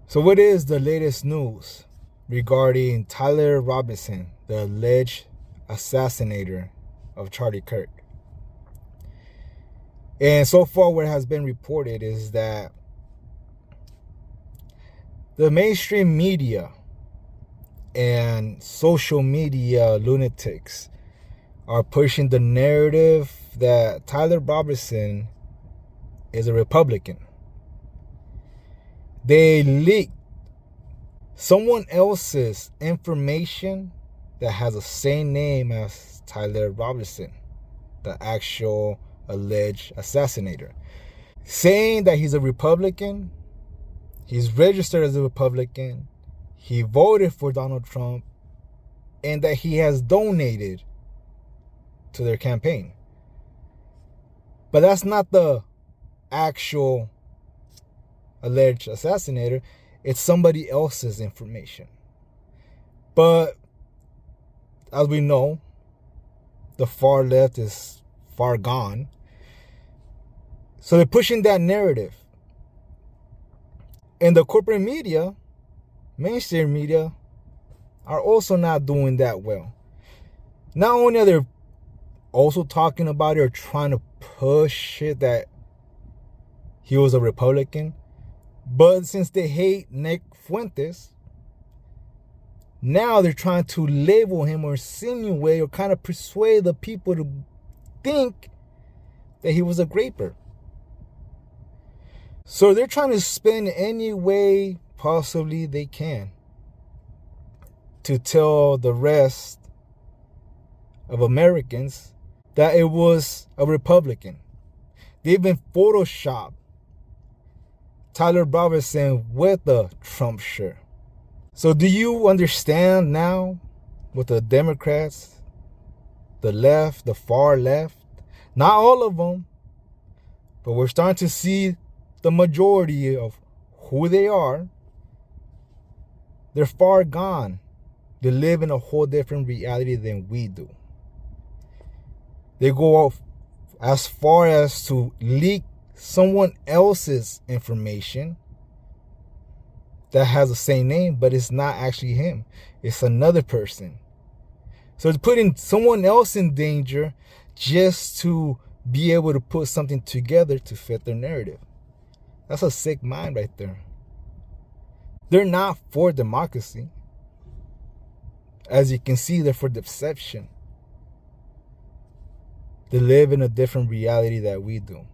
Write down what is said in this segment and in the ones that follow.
So what is the latest news regarding Tyler Robinson, the alleged assassinator of Charlie Kirk? And so far what has been reported is that the mainstream media and social media lunatics are pushing the narrative that Tyler Robinson is a Republican. They leaked someone else's information that has the same name as Tyler Robinson, the actual alleged assassinator, saying that he's a Republican, he's registered as a Republican, he voted for Donald Trump, and that he has donated to their campaign. But that's not the actual alleged assassinator. It's somebody else's information. But as we know, the far left is far gone. So they're pushing that narrative. And the corporate media, mainstream media, are also not doing that well. Not only are they also talking about it or trying to push it that he was a Republican, but since they hate Nick Fuentes, now they're trying to label him or insinuate or kind of persuade the people to think that he was a graper. So they're trying to spin any way possibly they can to tell the rest of Americans that it was a Republican. They even photoshopped Tyler Robinson with the Trump shirt. So do you understand now with the Democrats, the left, the far left, not all of them, but we're starting to see the majority of who they are. They're far gone. They live in a whole different reality than we do. They go off as far as to leak someone else's information that has the same name, but it's not actually him. It's another person. So it's putting someone else in danger just to be able to put something together to fit their narrative. That's a sick mind right there. They're not for democracy. As you can see, they're for deception. They live in a different reality that we do.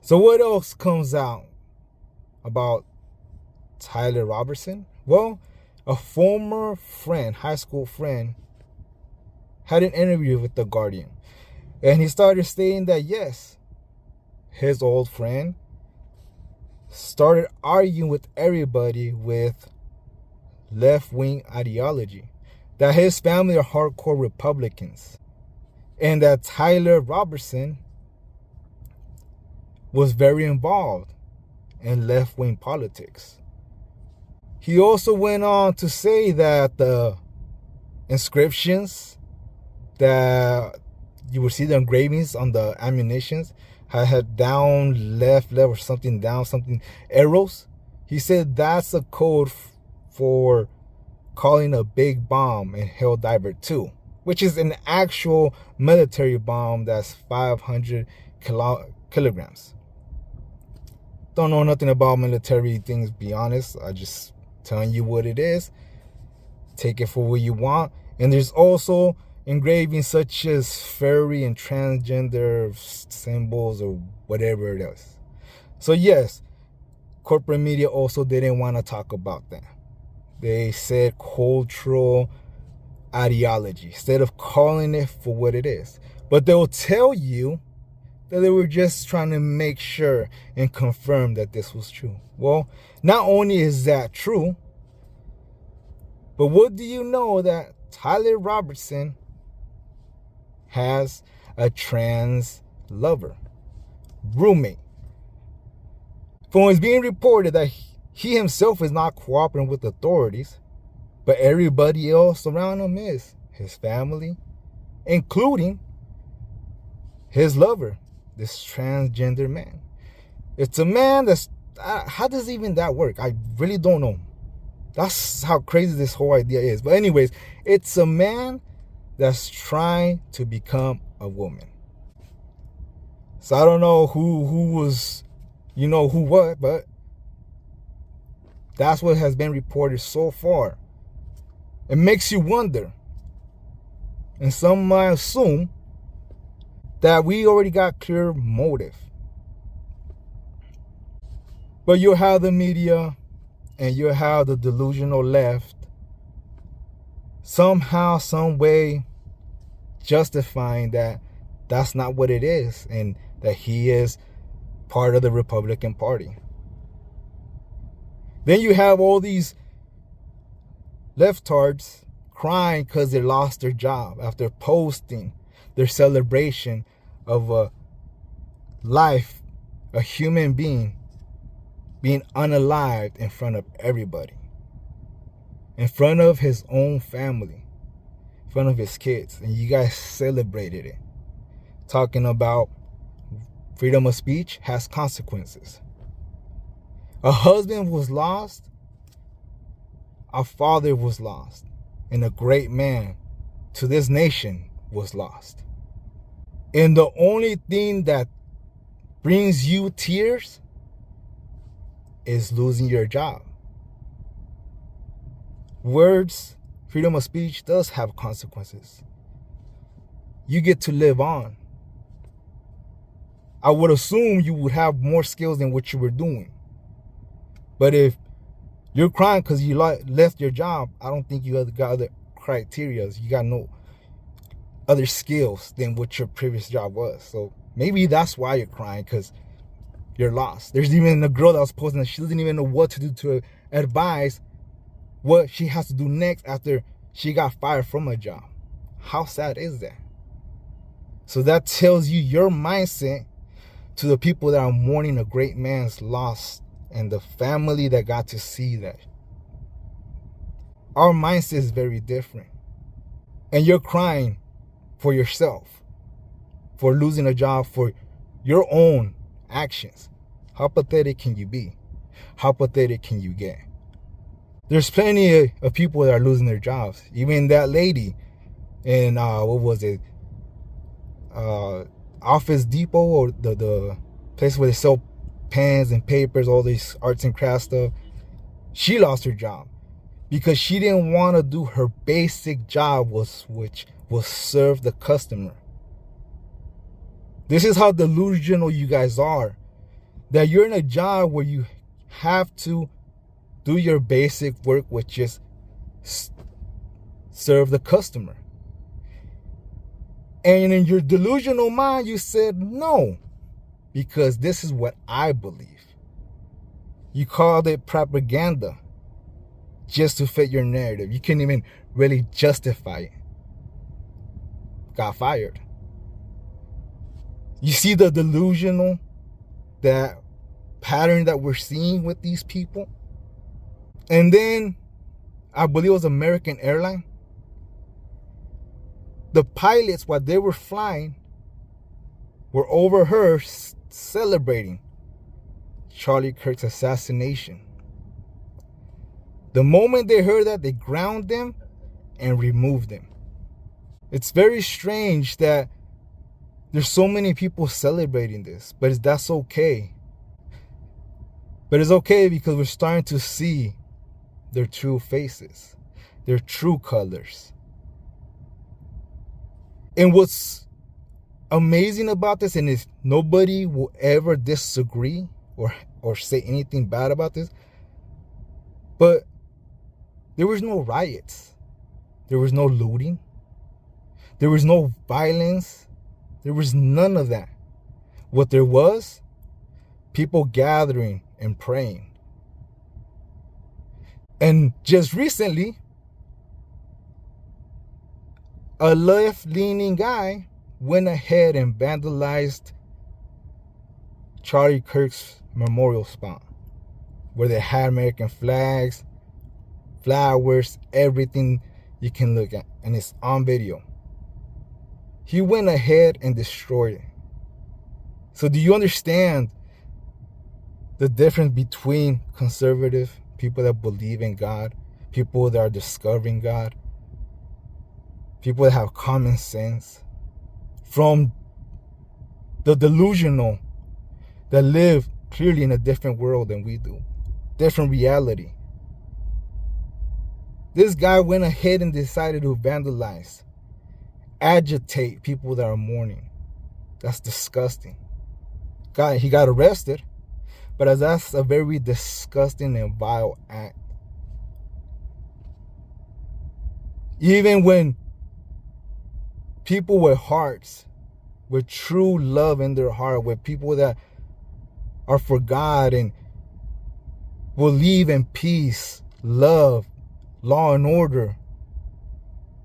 So what else comes out about Tyler Robinson? Well, a former friend, high school friend, had an interview with The Guardian. And he started saying that, yes, his old friend started arguing with everybody with left-wing ideology, that his family are hardcore Republicans, and that Tyler Robinson was very involved in left-wing politics. He also went on to say that the inscriptions that you would see, the engravings on the ammunitions, had down, left, or something down, something, arrows. He said that's a code for calling a big bomb in Helldiver 2, which is an actual military bomb that's 500 kilograms. Don't know nothing about military things, be honest. I just telling you what it is. Take it for what you want. And there's also engravings such as furry and transgender symbols or whatever it is. So yes, corporate media also didn't want to talk about that. They said cultural ideology instead of calling it for what it is. But they'll tell you that they were just trying to make sure and confirm that this was true. Well, not only is that true, but what do you know that Tyler Robinson has a trans lover, roommate? For it's being reported that he himself is not cooperating with authorities, but everybody else around him is. His family, including his lover, this transgender man. It's a man that's how does even that work? I really don't know. That's how crazy this whole idea is. But anyways, it's a man that's trying to become a woman. So I don't know who was, who what, but that's what has been reported so far. It makes you wonder. And some might assume that we already got clear motive. But you'll have the media and you'll have the delusional left somehow, some way justifying that that's not what it is and that he is part of the Republican Party. Then you have all these leftards crying because they lost their job after posting their celebration of a life, a human being unalived in front of everybody, in front of his own family, in front of his kids, and you guys celebrated it, talking about freedom of speech has consequences. A husband was lost, a father was lost, and a great man to this nation was lost. And the only thing that brings you tears is losing your job. Words, freedom of speech does have consequences. You get to live on. I would assume you would have more skills than what you were doing. But if you're crying because you left your job, I don't think you got other criteria. You got no other skills than what your previous job was. So maybe that's why you're crying, because you're lost. There's even a girl that was posting that she doesn't even know what to do to advise what she has to do next after she got fired from a job. How sad is that? So that tells you your mindset to the people that are mourning a great man's loss and the family that got to see that. Our mindset is very different. And you're crying for yourself, for losing a job, for your own actions. How pathetic can you be? How pathetic can you get? There's plenty of people that are losing their jobs. Even that lady in, Office Depot, or the place where they sell pens and papers, all these arts and crafts stuff. She lost her job because she didn't want to do her basic job, which was serve the customer. This is how delusional you guys are. That you're in a job where you have to do your basic work, which is serve the customer. And in your delusional mind, you said no, because this is what I believe. You called it propaganda just to fit your narrative. You can't even really justify it. Got fired. You see the delusional, that pattern that we're seeing with these people? And then, I believe it was American Airlines. The pilots, while they were flying, were overheard celebrating Charlie Kirk's assassination. The moment they heard that, they ground them and removed them. It's very strange that there's so many people celebrating this, but that's okay. But it's okay because we're starting to see their true faces, their true colors. And what's amazing about this, and is nobody will ever disagree or say anything bad about this, but there was no riots. There was no looting. There was no violence. There was none of that. What there was, people gathering and praying. And just recently, a left-leaning guy went ahead and vandalized Charlie Kirk's memorial spot, where they had American flags, flowers, everything you can look at, and it's on video. He went ahead and destroyed it. So do you understand the difference between conservative people that believe in God, people that are discovering God, people that have common sense, from the delusional that live clearly in a different world than we do, different reality. This guy went ahead and decided to vandalize, agitate people that are mourning. That's disgusting. He got arrested, but that's a very disgusting and vile act. Even when people with hearts, with true love in their heart, with people that are for God and believe in peace, love, law and order,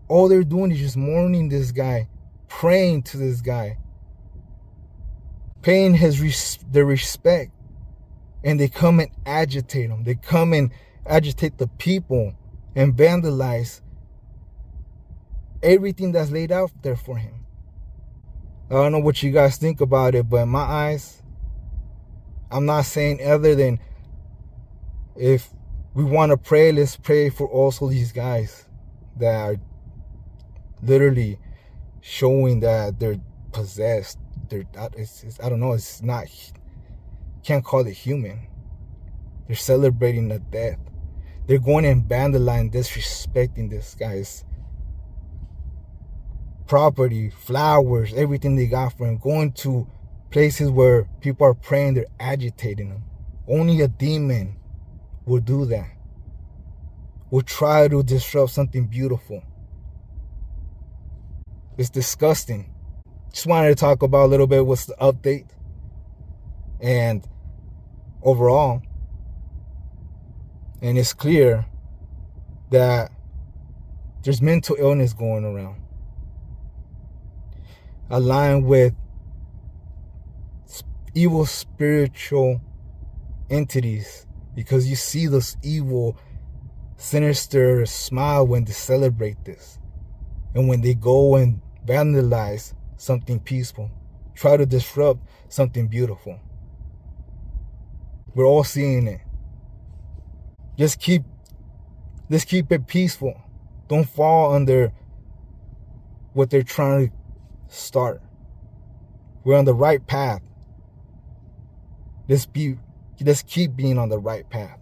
all they're doing is just mourning this guy, praying to this guy, paying their respect, and they come and agitate him. They come and agitate the people and vandalize everything that's laid out there for him. I don't know what you guys think about it, but in my eyes, I'm not saying other than, if we want to pray, let's pray for also these guys that are literally showing that they're possessed. I don't know, it's not, can't call it human. They're celebrating the death. They're going and vandalizing, disrespecting this guy's property, flowers, everything they got for him, going to places where people are praying, they're agitating them. Only a demon will do that, will try to disrupt something beautiful. It's disgusting. Just wanted to talk about a little bit what's the update. And overall, and it's clear that there's mental illness going around, aligned with evil spiritual entities, because you see this evil, sinister smile when they celebrate this, and when they go and vandalize something peaceful, try to disrupt something beautiful. We're all seeing it. Just keep it peaceful. Don't fall under what they're trying to start. We're on the right path. Let's keep being on the right path.